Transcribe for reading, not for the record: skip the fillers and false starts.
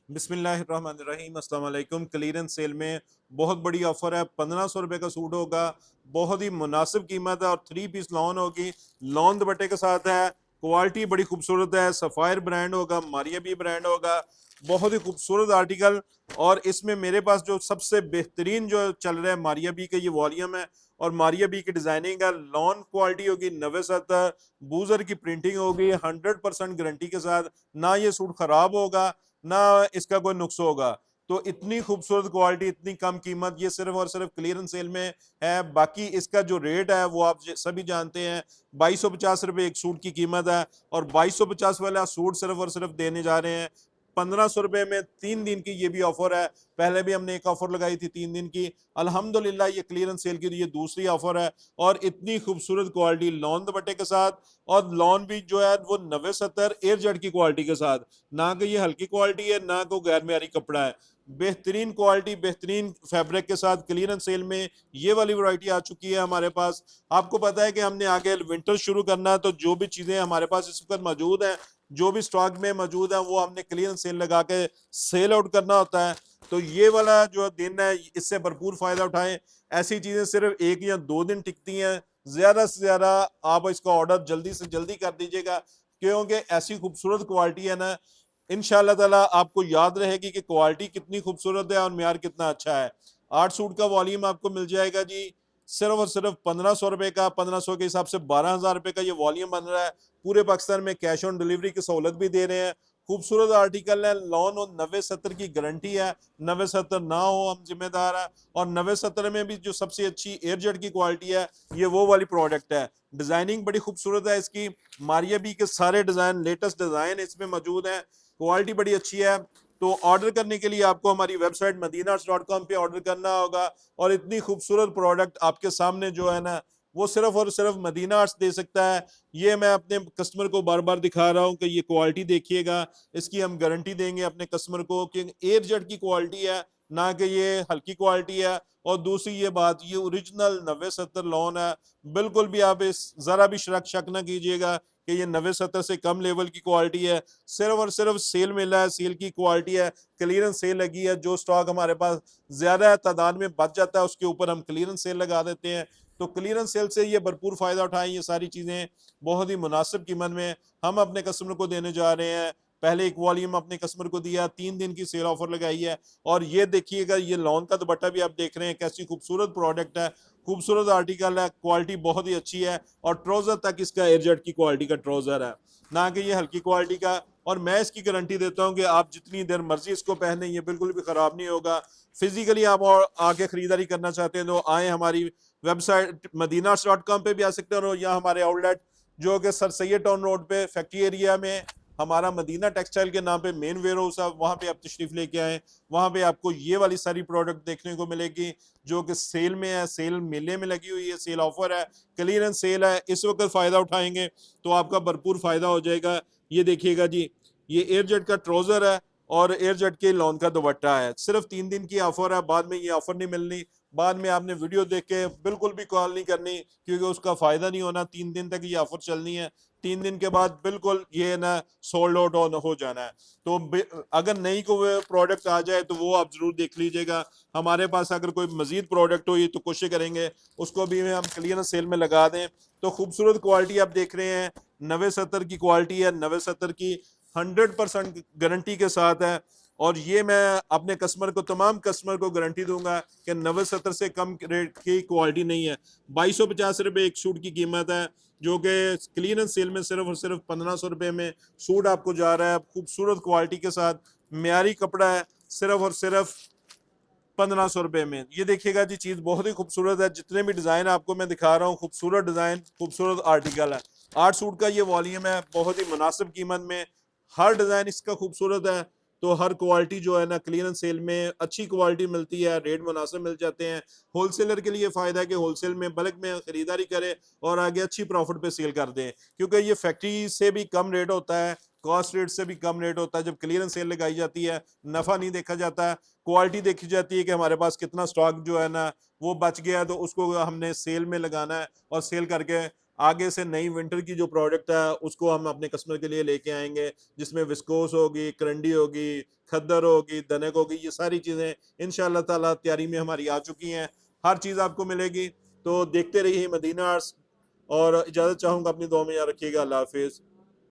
बिस्मिल्लाहिर्रहमानिर्रहीम, अस्सलाम वालेकुम। क्लीयरेंस सेल में बहुत बड़ी ऑफर है। 1500 रुपये का सूट होगा, बहुत ही मुनासिब कीमत है और 3 पीस लॉन होगी। लॉन दुपट्टे के साथ है, क्वालिटी बड़ी खूबसूरत है। सफ़ायर ब्रांड होगा, मारिया बी ब्रांड होगा, बहुत ही खूबसूरत आर्टिकल। और इसमें मेरे पास जो सबसे बेहतरीन जो चल रहा है मारिया बी का ये वॉल्यूम है और मारिया बी की डिजाइनिंग है। लॉन क्वालिटी होगी 90-70, बूजर की प्रिंटिंग होगी 100% गारंटी के साथ। ना ये सूट खराब होगा ना इसका कोई नुक्स होगा। तो इतनी खूबसूरत क्वालिटी, इतनी कम कीमत, ये सिर्फ और सिर्फ क्लियरेंस सेल में है। बाकी इसका जो रेट है वो आप सभी जानते हैं, 2250 रुपये एक सूट की कीमत है। और 2250 वाला सूट सिर्फ और सिर्फ देने जा रहे हैं 1500 रुपये में। 3 दिन की ये भी ऑफर है, पहले भी हमने एक ऑफर लगाई थी 3 दिन की। अल्हम्दुलिल्लाह ये क्लियरेंस सेल की ये दूसरी ऑफर है और इतनी खूबसूरत क्वालिटी लॉन दुपट्टे के साथ। और लॉन भी जो है वो 90-70 एयर जेट की क्वालिटी के साथ। ना कि ये हल्की क्वालिटी है ना कोई गैर मेयारी कपड़ा है। बेहतरीन क्वालिटी, बेहतरीन फैब्रिक के साथ क्लियरेंस सेल में ये वाली वैरायटी आ चुकी है हमारे पास। आपको पता है कि हमने आगे विंटर शुरू करना है, तो जो भी चीजें हमारे पास इस वक्त मौजूद हैं, जो भी स्टॉक में मौजूद है, वो हमने क्लियरेंस सेल लगा के सेल आउट करना होता है। तो ये वाला जो दिन है इससे भरपूर फायदा उठाएं। ऐसी चीजें सिर्फ 1 या 2 दिन टिकती हैं, ज्यादा से ज्यादा आप इसका ऑर्डर जल्दी से जल्दी कर दीजिएगा, क्योंकि ऐसी खूबसूरत क्वालिटी है ना, इंशाल्लाह ताला आपको याद रहेगी कि क्वालिटी कितनी खूबसूरत है और म्यार कितना अच्छा है। 8 सूट का वॉल्यूम आपको मिल जाएगा जी सिर्फ और सिर्फ 1500 रुपये का। 1500 के हिसाब से 12,000 रुपये का ये वॉल्यूम बन रहा है। पूरे पाकिस्तान में कैश ऑन डिलीवरी की सहूलत भी दे रहे हैं। खूबसूरत आर्टिकल है, लॉन और 90-70 की गारंटी है। 90-70 ना हो हम जिम्मेदार है। और 90-70 में भी जो सबसे अच्छी एयरजेट की क्वालिटी है, ये वो वाली प्रोडक्ट है। डिजाइनिंग बड़ी खूबसूरत है इसकी। मारिया बी के सारे डिजाइन, लेटेस्ट डिजाइन इसमें मौजूद है। क्वालिटी बड़ी अच्छी है। तो ऑर्डर करने के लिए आपको हमारी वेबसाइट madinarts.com पे ऑर्डर करना होगा। और इतनी खूबसूरत प्रोडक्ट आपके सामने जो है ना, वो सिर्फ और सिर्फ मदीना आर्ट्स दे सकता है। ये मैं अपने कस्टमर को बार बार दिखा रहा हूँ कि ये क्वालिटी देखिएगा, इसकी हम गारंटी देंगे अपने कस्टमर को कि एयर जेट की क्वालिटी है, ना कि ये हल्की क्वालिटी है। और दूसरी ये बात, ये ओरिजिनल 90-70 लॉन है। बिल्कुल भी आप इस जरा भी शक ना कीजिएगा कि ये 90-70 से कम लेवल की क्वालिटी है। सिर्फ और सिर्फ सेल मिला है, सेल की क्वालिटी है। क्लियरेंस सेल लगी है, जो स्टॉक हमारे पास ज्यादा तादाद में बच जाता है उसके ऊपर हम क्लियरेंस सेल लगा देते हैं। तो क्लियरेंस सेल से ये भरपूर फायदा उठाएं। ये सारी चीजें बहुत ही मुनासिब कीमत में हम अपने कस्टमर को देने जा रहे हैं। पहले एक वॉल्यूम अपने कस्टमर को दिया, 3 दिन की सेल ऑफर लगाई है। और ये देखिएगा, ये लॉन का दुपट्टा भी आप देख रहे हैं, कैसी खूबसूरत प्रोडक्ट है, खूबसूरत आर्टिकल है, क्वालिटी बहुत ही अच्छी है। और ट्राउजर तक इसका एयरजेट की क्वालिटी का ट्राउजर है, ना कि ये हल्की क्वालिटी का। और मैं इसकी गारंटी देता हूं कि आप जितनी देर मर्जी इसको पहने, ये बिल्कुल भी खराब नहीं होगा। फिजिकली आप और आके खरीदारी करना चाहते हैं तो आए, हमारी वेबसाइट madinarts.com पे भी आ सकते हैं, और या हमारे आउटलेट जो कि सर सैयद टाउन रोड पे फैक्ट्री एरिया में हमारा मदीना टेक्सटाइल के नाम पे मेन वेयर हाउस है, वहां पे आप तशरीफ लेके आए। वहां पे आपको ये वाली सारी प्रोडक्ट देखने को मिलेगी जो कि सेल में है, सेल मेले में लगी हुई है, सेल ऑफर है, क्लियरेंस सेल है। इस वक्त फायदा उठाएंगे तो आपका भरपूर फायदा हो जाएगा। ये देखिएगा जी, ये एयरजेट का ट्राउजर है और एयरजेट के लॉन का दुपट्टा है। सिर्फ 3 दिन की ऑफर है, बाद में ये ऑफर नहीं मिलनी। बाद में आपने वीडियो देख के बिल्कुल भी कॉल नहीं करनी, क्योंकि उसका फायदा नहीं होना। 3 दिन तक ये ऑफर चलनी है। 3 दिन के बाद बिल्कुल ये ना सोल्ड आउट हो जाना है। तो अगर नई कोई प्रोडक्ट आ जाए तो वो आप जरूर देख लीजिएगा। हमारे पास अगर कोई मजीद प्रोडक्ट हो ये तो कोशिश करेंगे उसको भी हम क्लियरेंस सेल में लगा दें। तो खूबसूरत क्वालिटी आप देख रहे हैं, 90-70 की क्वालिटी है, 90-70 की 100% गारंटी के साथ है। और ये मैं अपने कस्टमर को, तमाम कस्टमर को गारंटी दूंगा कि 90-70 से कम रेट की क्वालिटी नहीं है। 2250 रुपये एक सूट की कीमत है, जो कि क्लियरेंस सेल में सिर्फ और सिर्फ 1500 रुपये में सूट आपको जा रहा है, खूबसूरत क्वालिटी के साथ, म्यारी कपड़ा है, सिर्फ और सिर्फ 1500 रुपये में। ये देखिएगा जी, चीज बहुत ही खूबसूरत है। जितने भी डिजाइन आपको मैं दिखा रहा हूँ, खूबसूरत डिजाइन, खूबसूरत आर्टिकल है। 8 सूट का ये वॉल्यूम है, बहुत ही मुनासिब कीमत में। हर डिजाइन इसका खूबसूरत है। तो हर क्वालिटी जो है ना, क्लियरेंस सेल में अच्छी क्वालिटी मिलती है, रेट मुनासिब मिल जाते हैं। होलसेलर के लिए फायदा है कि होलसेल में बल्क में खरीदारी करे और आगे अच्छी प्रॉफिट पे सेल कर दें, क्योंकि ये फैक्ट्री से भी कम रेट होता है, कॉस्ट रेट से भी कम रेट होता है। जब क्लियरेंस सेल लगाई जाती है, नफा नहीं देखा जाता, क्वालिटी देखी जाती है कि हमारे पास कितना स्टॉक जो है ना वो बच गया, तो उसको हमने सेल में लगाना है और सेल करके आगे से नई विंटर की जो प्रोडक्ट है उसको हम अपने कस्टमर के लिए लेके आएंगे, जिसमें विस्कोस होगी, करंडी होगी, खद्दर होगी, दनक होगी, ये सारी चीज़ें इंशाल्लाह ताला तैयारी में हमारी आ चुकी हैं। हर चीज़ आपको मिलेगी। तो देखते रहिए मदीना आर्ट्स, और इजाज़त चाहूँगा, अपनी दुआ में याद रखिएगा। अल्लाह हाफिज़।